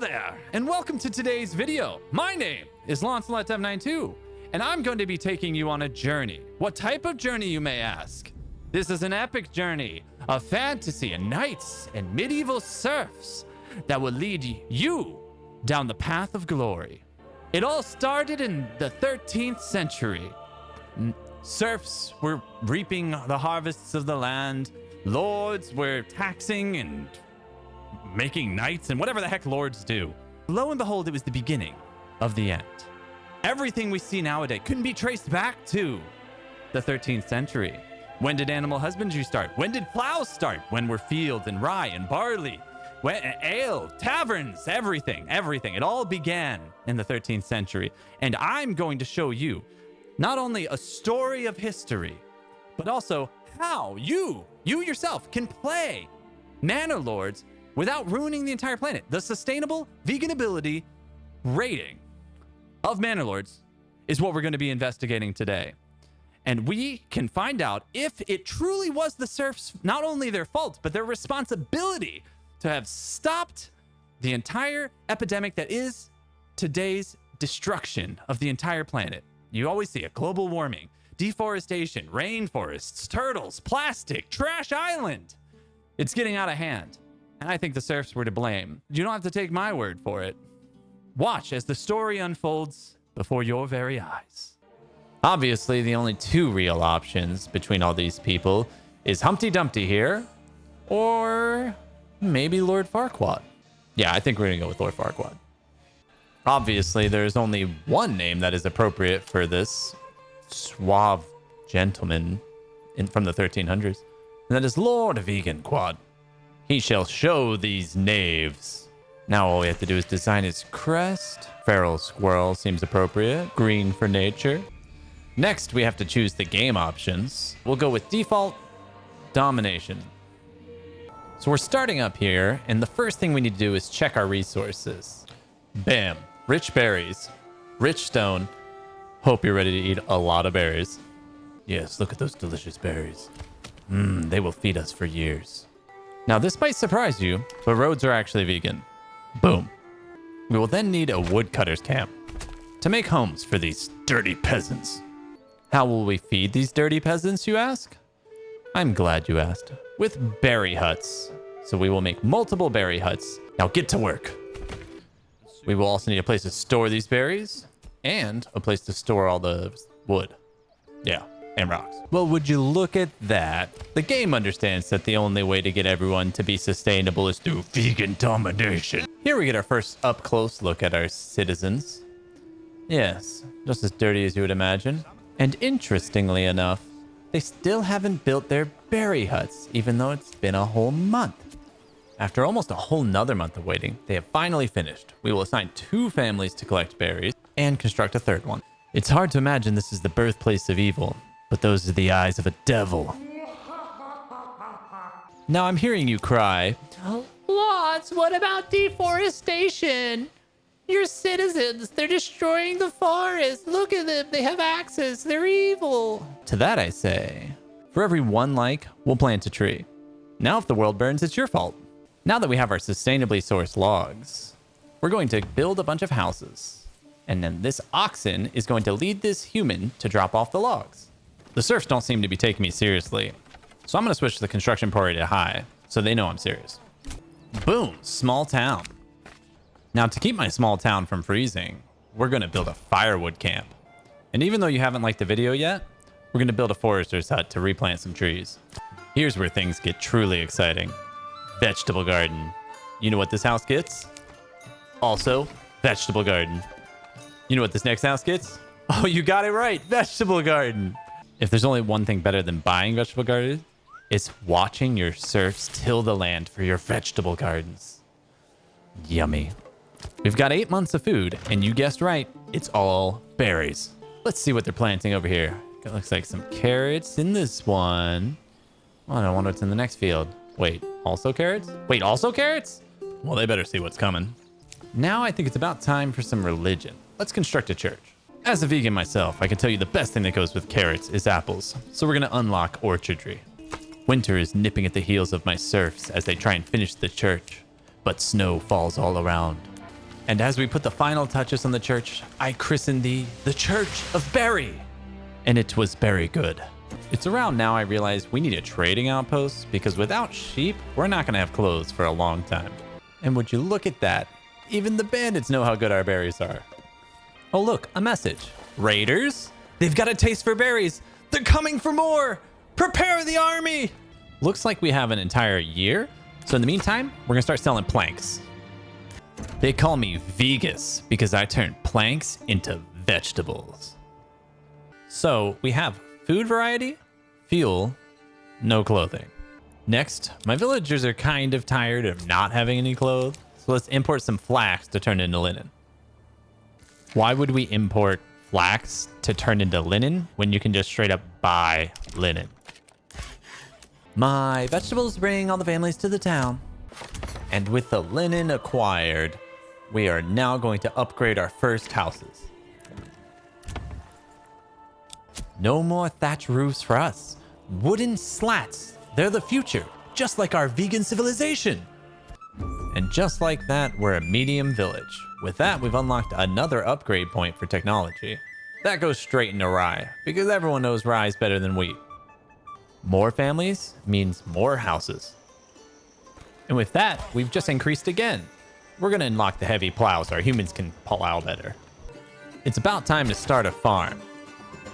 there, and welcome to today's video. My name is Lancelot F92, and I'm going to be taking you on a journey. What type of journey, you may ask? This is an epic journey of fantasy and knights and medieval serfs that will lead you down the path of glory. It all started in the 13th century. Serfs were reaping the harvests of the land. Lords were taxing and making knights and whatever the heck lords do. Lo and behold, it was the beginning of the end. Everything we see nowadays couldn't be traced back to the 13th century. When did animal husbandry start? When did plows start? When were fields and rye and barley? When, ale, taverns, everything. It all began in the 13th century. And I'm going to show you not only a story of history, but also how you yourself can play Manor Lords without ruining the entire planet. The sustainable veganability rating of Manor Lords is what we're going to be investigating today. And we can find out if it truly was the serfs, not only their fault, but their responsibility to have stopped the entire epidemic that is today's destruction of the entire planet. You always see it: global warming, deforestation, rainforests, turtles, plastic, trash island. It's getting out of hand. And I think the serfs were to blame. You don't have to take my word for it. Watch as the story unfolds before your very eyes. Obviously, the only two real options between all these people is Humpty Dumpty here, or maybe Lord Farquaad. Yeah, I think we're going to go with Lord Farquaad. Obviously, there's only one name that is appropriate for this suave gentleman from the 1300s, and that is Lord Vegan Quad. He shall show these knaves. Now all we have to do is design his crest. Feral squirrel seems appropriate. Green for nature. Next, we have to choose the game options. We'll go with default domination. So we're starting up here, and the first thing we need to do is check our resources. Bam. Rich berries. Rich stone. Hope you're ready to eat a lot of berries. Yes, look at those delicious berries. They will feed us for years. Now, this might surprise you, but roads are actually vegan. Boom. We will then need a woodcutter's camp to make homes for these dirty peasants. How will we feed these dirty peasants, you ask? I'm glad you asked. With berry huts. So we will make multiple berry huts. Now get to work. We will also need a place to store these berries and a place to store all the wood. Yeah. And rocks. Well, would you look at that? The game understands that the only way to get everyone to be sustainable is through vegan domination. Here we get our first up-close look at our citizens. Yes, just as dirty as you would imagine. And interestingly enough, they still haven't built their berry huts, even though it's been a whole month. After almost a whole nother month of waiting, they have finally finished. We will assign 2 families to collect berries and construct a 3rd one. It's hard to imagine this is the birthplace of evil, but those are the eyes of a devil. Now I'm hearing you cry, Lots, what about deforestation? Your citizens, they're destroying the forest. Look at them, they have axes, they're evil. To that I say, for every 1 like, we'll plant a tree. Now if the world burns, it's your fault. Now that we have our sustainably sourced logs, we're going to build a bunch of houses. And then this oxen is going to lead this human to drop off the logs. The serfs don't seem to be taking me seriously, so I'm going to switch the construction priority to high, so they know I'm serious. Boom, small town. Now, to keep my small town from freezing, we're going to build a firewood camp. And even though you haven't liked the video yet, we're going to build a forester's hut to replant some trees. Here's where things get truly exciting. Vegetable garden. You know what this house gets? Also, vegetable garden. You know what this next house gets? Oh, you got it right, vegetable garden. If there's only one thing better than buying vegetable gardens, it's watching your serfs till the land for your vegetable gardens. Yummy. We've got 8 months of food, and you guessed right, it's all berries. Let's see what they're planting over here. It looks like some carrots in this one. Oh, I wonder what's in the next field. Wait, also carrots? Wait, also carrots? Well, they better see what's coming. Now I think it's about time for some religion. Let's construct a church. As a vegan myself, I can tell you the best thing that goes with carrots is apples. So we're going to unlock orchardry. Winter is nipping at the heels of my serfs as they try and finish the church, but snow falls all around. And as we put the final touches on the church, I christened thee the Church of Berry. And it was very good. It's around now I realize we need a trading outpost because without sheep, we're not going to have clothes for a long time. And would you look at that? Even the bandits know how good our berries are. Oh look, a message. Raiders? They've got a taste for berries. They're coming for more. Prepare the army. Looks like we have an entire year. So in the meantime, we're going to start selling planks. They call me Vegas because I turn planks into vegetables. So we have food variety, fuel, no clothing. Next, my villagers are kind of tired of not having any clothes. So let's import some flax to turn into linen. Why would we import flax to turn into linen when you can just straight up buy linen? My vegetables bring all the families to the town. And with the linen acquired, we are now going to upgrade our first houses. No more thatch roofs for us. Wooden slats. They're the future, just like our vegan civilization. And just like that, we're a medium village. With that, we've unlocked another upgrade point for technology. That goes straight into rye, because everyone knows rye is better than wheat. More families means more houses. And with that, we've just increased again. We're going to unlock the heavy plow so our humans can plow better. It's about time to start a farm.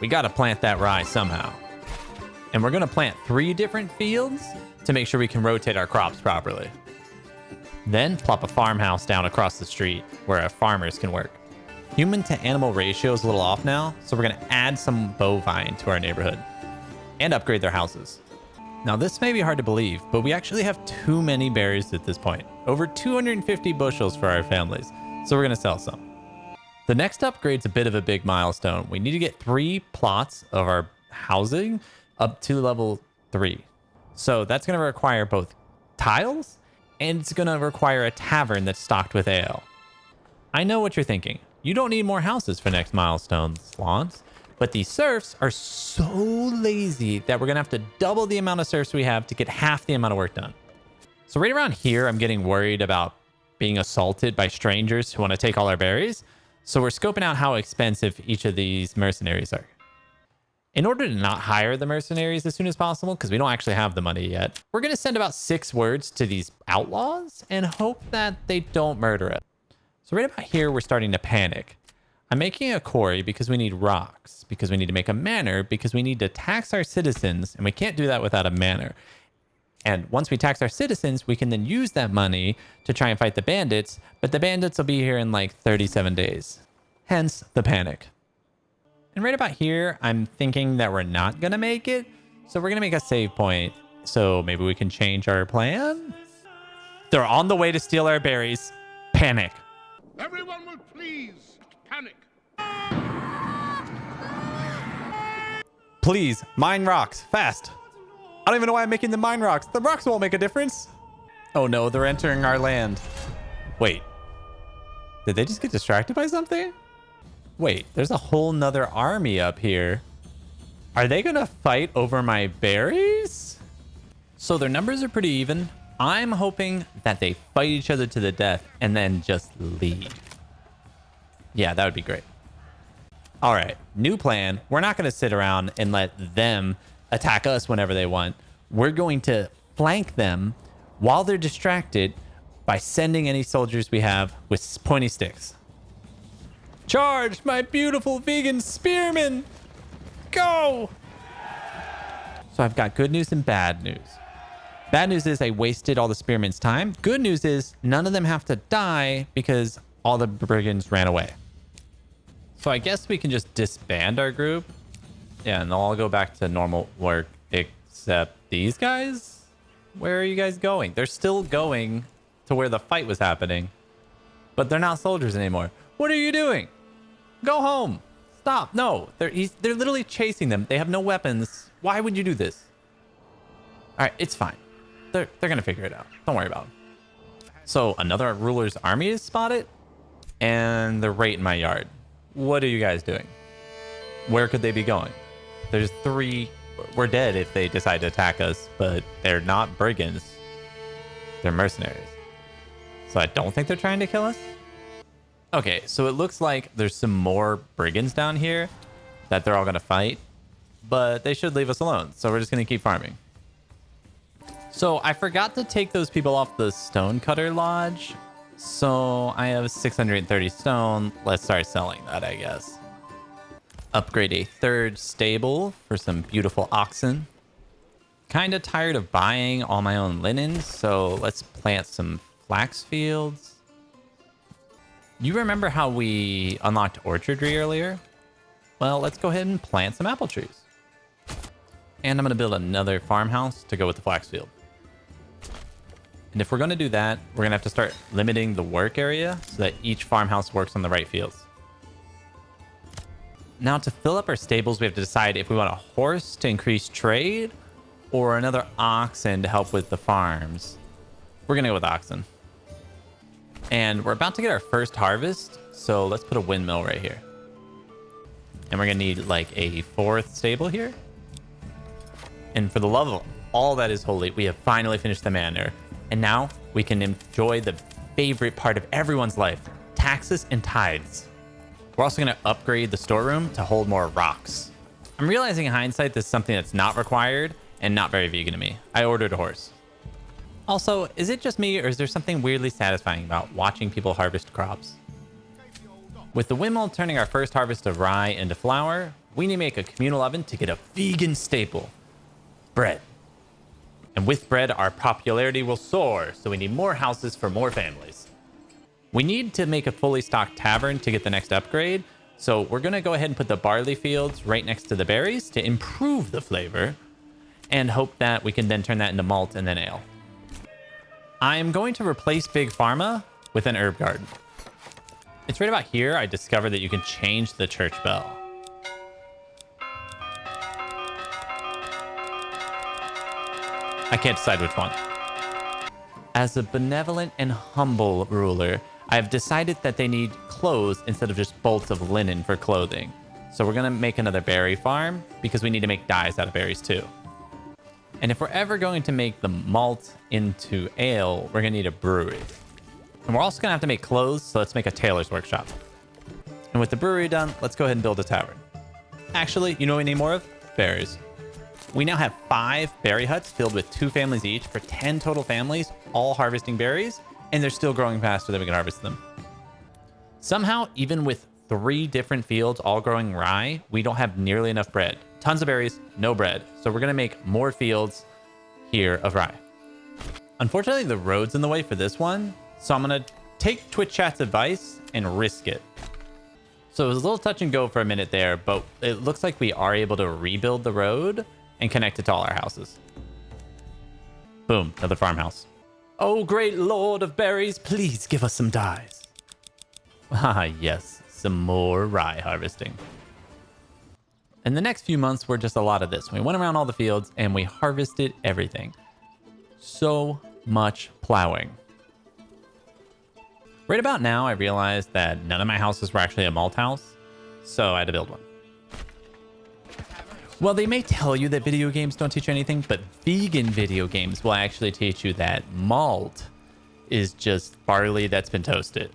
We got to plant that rye somehow. And we're going to plant 3 different fields to make sure we can rotate our crops properly. Then plop a farmhouse down across the street where our farmers can work. Human to animal ratio is a little off now, so we're going to add some bovine to our neighborhood and upgrade their houses. Now this may be hard to believe, but we actually have too many berries at this point. Over 250 bushels for our families, so we're going to sell some. The next upgrade's a bit of a big milestone. We need to get 3 plots of our housing up to level 3. So that's going to require both tiles and it's going to require a tavern that's stocked with ale. I know what you're thinking. You don't need more houses for next milestone, Lance. But these serfs are so lazy that we're going to have to double the amount of serfs we have to get half the amount of work done. So right around here, I'm getting worried about being assaulted by strangers who want to take all our berries. So we're scoping out how expensive each of these mercenaries are. In order to not hire the mercenaries as soon as possible, because we don't actually have the money yet, we're going to send about 6 words to these outlaws and hope that they don't murder us. So right about here, we're starting to panic. I'm making a quarry because we need rocks, because we need to make a manor, because we need to tax our citizens, and we can't do that without a manor. And once we tax our citizens, we can then use that money to try and fight the bandits, but the bandits will be here in like 37 days. Hence the panic. And right about here, I'm thinking that we're not going to make it. So we're going to make a save point. So maybe we can change our plan. They're on the way to steal our berries. Panic. Everyone will please panic. Please, mine rocks, fast. I don't even know why I'm making the mine rocks. The rocks won't make a difference. Oh no, they're entering our land. Wait. Did they just get distracted by something? Wait, there's a whole nother army up here. Are they gonna fight over my berries? So their numbers are pretty even. I'm hoping that they fight each other to the death and then just leave. Yeah, that would be great. All right, new plan. We're not gonna sit around and let them attack us whenever they want. We're going to flank them while they're distracted by sending any soldiers we have with pointy sticks. Charge, my beautiful vegan spearmen! Go! So I've got good news and bad news. Bad news is I wasted all the spearmen's time. Good news is none of them have to die because all the brigands ran away. So I guess we can just disband our group. Yeah, and they'll all go back to normal work except these guys? Where are you guys going? They're still going to where the fight was happening, but they're not soldiers anymore. What are you doing? Go home. Stop. No, they're literally chasing them. They have no weapons. Why would you do this? All right, it's fine. They're going to figure it out. Don't worry about it. So another ruler's army is spotted and they're right in my yard. What are you guys doing? Where could they be going? There's 3. We're dead if they decide to attack us, but they're not brigands. They're mercenaries. So I don't think they're trying to kill us. Okay, so it looks like there's some more brigands down here that they're all going to fight, but they should leave us alone. So we're just going to keep farming. So I forgot to take those people off the Stonecutter Lodge. So I have 630 stone. Let's start selling that, I guess. Upgrade a third stable for some beautiful oxen. Kind of tired of buying all my own linens, so let's plant some flax fields. You remember how we unlocked orchardry earlier? Well, let's go ahead and plant some apple trees. And I'm going to build another farmhouse to go with the flax field. And if we're going to do that, we're going to have to start limiting the work area so that each farmhouse works on the right fields. Now, to fill up our stables, we have to decide if we want a horse to increase trade or another oxen to help with the farms. We're going to go with oxen. And we're about to get our first harvest, so let's put a windmill right here. And we're going to need like a fourth stable here. And for the love of all that is holy, we have finally finished the manor. And now we can enjoy the favorite part of everyone's life, taxes and tithes. We're also going to upgrade the storeroom to hold more rocks. I'm realizing in hindsight this is something that's not required and not very vegan to me. I ordered a horse. Also, is it just me or is there something weirdly satisfying about watching people harvest crops? With the windmill turning our first harvest of rye into flour, we need to make a communal oven to get a vegan staple, bread. And with bread, our popularity will soar, so we need more houses for more families. We need to make a fully stocked tavern to get the next upgrade, so we're going to go ahead and put the barley fields right next to the berries to improve the flavor, and hope that we can then turn that into malt and then ale. I am going to replace Big Pharma with an herb garden. It's right about here I discovered that you can change the church bell. I can't decide which one. As a benevolent and humble ruler, I have decided that they need clothes instead of just bolts of linen for clothing. So we're going to make another berry farm because we need to make dyes out of berries too. And if we're ever going to make the malt into ale, we're going to need a brewery. And we're also going to have to make clothes, so let's make a tailor's workshop. And with the brewery done, let's go ahead and build a tavern. Actually, you know what we need more of? Berries. We now have 5 berry huts filled with 2 families each for 10 total families, all harvesting berries, and they're still growing faster than we can harvest them. Somehow, even with 3 different fields all growing rye, we don't have nearly enough bread. Tons of berries, no bread. So we're going to make more fields here of rye. Unfortunately, the road's in the way for this one, so I'm going to take Twitch chat's advice and risk it. So it was a little touch and go for a minute there, but it looks like we are able to rebuild the road and connect it to all our houses. Boom, another farmhouse. Oh, great lord of berries, please give us some dyes. Ah, yes, some more rye harvesting. In the next few months, were just a lot of this. We went around all the fields and we harvested everything. So much plowing. Right about now, I realized that none of my houses were actually a malt house, so I had to build one. Well, they may tell you that video games don't teach you anything, but vegan video games will actually teach you that malt is just barley that's been toasted.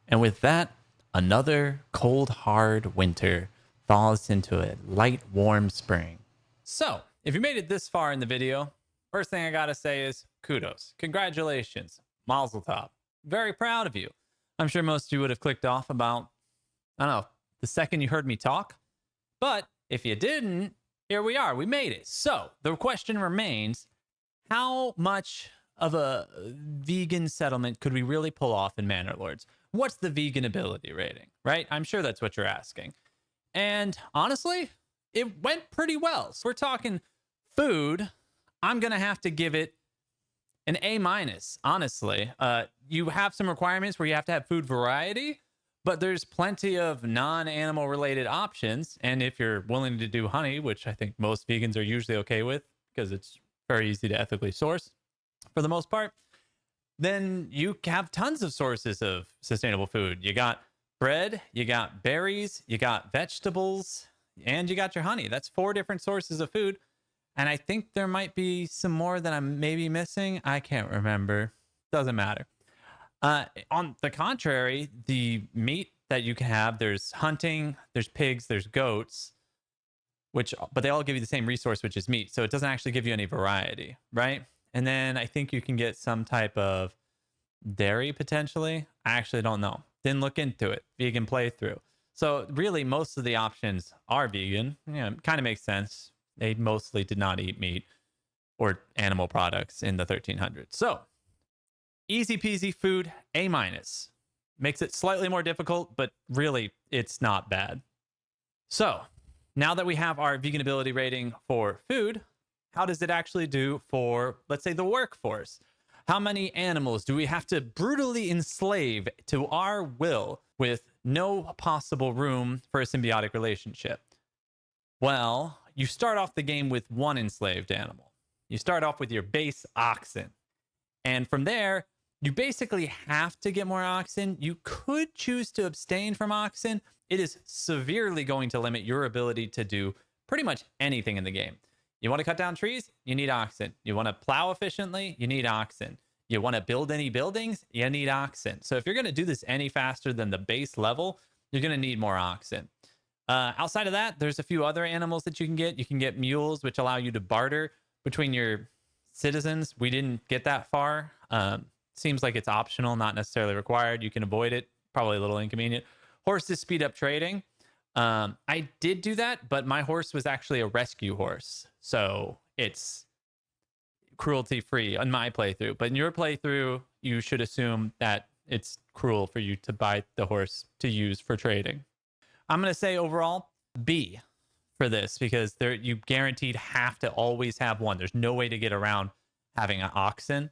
And with that, another cold, hard winter thaws into a light, warm spring. So, if you made it this far in the video, first thing I gotta say is kudos. Congratulations. Mazel tov. Very proud of you. I'm sure most of you would have clicked off about, I don't know, the second you heard me talk. But if you didn't, here we are. We made it. So, the question remains, how much of a vegan settlement could we really pull off in Manor Lords? What's the vegan ability rating, right? I'm sure that's what you're asking. And honestly, it went pretty well. So we're talking food. I'm going to have to give it an A-, honestly. You have some requirements where you have to have food variety, but there's plenty of non-animal related options. And if you're willing to do honey, which I think most vegans are usually okay with because it's very easy to ethically source for the most part, then you have tons of sources of sustainable food. You got bread, you got berries, you got vegetables, and you got your honey. That's 4 different sources of food. And I think there might be some more that I'm maybe missing. I can't remember. Doesn't matter. On the contrary, the meat that you can have, there's hunting, there's pigs, there's goats, but they all give you the same resource, which is meat. So it doesn't actually give you any variety, right? And then I think you can get some type of dairy potentially. I actually don't know. Didn't look into it. Vegan playthrough. So really, most of the options are vegan. Yeah, it kind of makes sense. They mostly did not eat meat or animal products in the 1300s. So easy peasy food, A minus. Makes it slightly more difficult, but really, it's not bad. So now that we have our vegan ability rating for food, how does it actually do for, let's say, the workforce? How many animals do we have to brutally enslave to our will with no possible room for a symbiotic relationship? Well, you start off the game with one enslaved animal. You start off with your base oxen. And from there, you basically have to get more oxen. You could choose to abstain from oxen. It is severely going to limit your ability to do pretty much anything in the game. You want to cut down trees? You need oxen. You want to plow efficiently? You need oxen. You want to build any buildings? You need oxen. So if you're going to do this any faster than the base level, you're going to need more oxen. Outside of that, there's a few other animals that you can get. You can get mules, which allow you to barter between your citizens. We didn't get that far. Seems like it's optional, not necessarily required. You can avoid it. Probably a little inconvenient. Horses speed up trading. I did do that, but my horse was actually a rescue horse. So it's cruelty free on my playthrough. But in your playthrough, you should assume that it's cruel for you to buy the horse to use for trading. I'm going to say overall B for this because you guaranteed have to always have one. There's no way to get around having an oxen.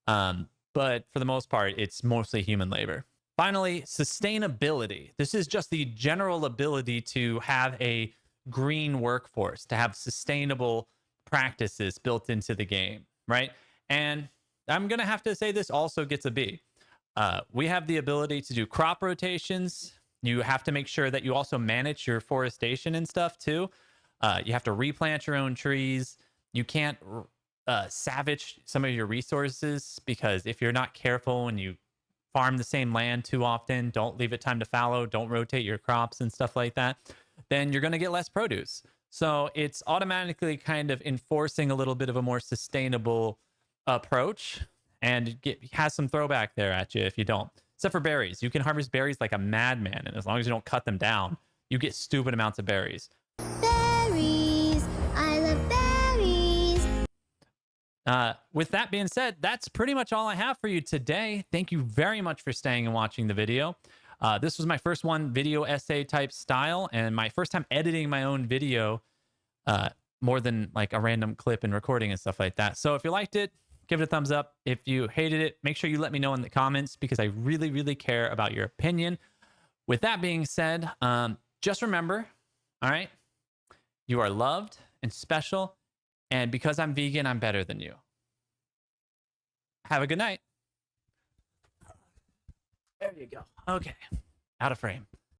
But for the most part, it's mostly human labor. Finally, sustainability. This is just the general ability to have a green workforce, to have sustainable practices built into the game, right? And I'm going to have to say this also gets a B. We have the ability to do crop rotations. You have to make sure that you also manage your forestation and stuff too. You have to replant your own trees. You can't savage some of your resources because if you're not careful and you farm the same land too often, don't leave it time to fallow, don't rotate your crops and stuff like that, then you're going to get less produce. So it's automatically kind of enforcing a little bit of a more sustainable approach, and has some throwback there at you if you don't. Except for berries. You can harvest berries like a madman, and as long as you don't cut them down, you get stupid amounts of berries. Berries! I love berries! With that being said, that's pretty much all I have for you today. Thank you very much for staying and watching the video. This was my first one, video essay type style, and my first time editing my own video, more than like a random clip and recording and stuff like that. So if you liked it, give it a thumbs up. If you hated it, make sure you let me know in the comments because I really, really care about your opinion. With that being said, just remember, all right, you are loved and special. And because I'm vegan, I'm better than you. Have a good night. There you go. Okay. Out of frame.